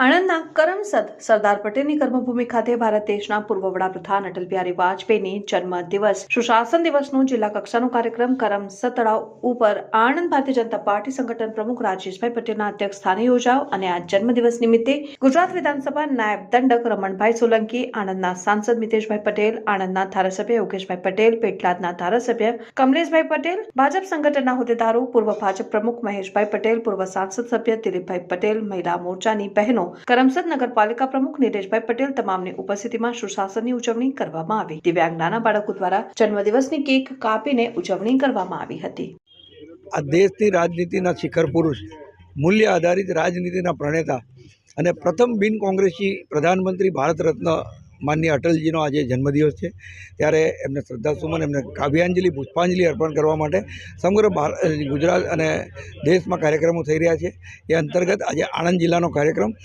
આણંદના કરમસદ સરદાર પટેલની કર્મભૂમિ ખાતે ભારત દેશના પૂર્વ વડાપ્રધાન અટલ બિહારી વાજપેયીની જન્મદિવસ સુશાસન દિવસનો જિલ્લા કક્ષાનો કાર્યક્રમ કરમસદ તળાવ ઉપર આણંદ ભારતીય જનતા પાર્ટી સંગઠન પ્રમુખ રાજેશભાઈ પટેલના અધ્યક્ષસ્થાને યોજાયો અને આ જન્મદિવસ નિમિત્તે ગુજરાત વિધાનસભા નાયબ દંડક રમણભાઈ સોલંકી, આણંદના સાંસદ મિતેશભાઈ પટેલ, આણંદના ધારાસભ્ય યોગેશભાઈ પટેલ, પેટલાદના ધારાસભ્ય કમલેશભાઈ પટેલ, ભાજપ સંગઠનના હોદ્દેદારો, પૂર્વ ભાજપ પ્રમુખ મહેશભાઈ પટેલ, પૂર્વ સાંસદ સભ્ય દિલીપભાઈ પટેલ, મહિલા મોરચાની બહેનો, કરમસદ નગરપાલિકા પ્રમુખ નીલેશભાઈ પટેલ તમામની ઉપસ્થિતિમાં સુશાસનની ઉજવણી કરવામાં આવી. દિવ્યાંગ નાના બાળકો દ્વારા જન્મદિવસની કેક કાપીને ઉજવણી કરવામાં આવી હતી. આ દેશની રાજનીતિના શિખર પુરુષ, મૂલ્ય આધારિત રાજનીતિના પ્રણેતા અને પ્રથમ બિન કોંગ્રેસી પ્રધાનમંત્રી ભારત રત્ન માનનીય અટલજીનો આજે જન્મદિવસ છે. ત્યારે એમને શ્રદ્ધાસુમન, એમને કાવ્યાંજલિ, પુષ્પાંજલિ અર્પણ કરવા માટે સમગ્ર ગુજરાત અને દેશમાં કાર્યક્રમો થઈ રહ્યા છે. એ અંતર્ગત આજે આણંદ જિલ્લાનો કાર્યક્રમ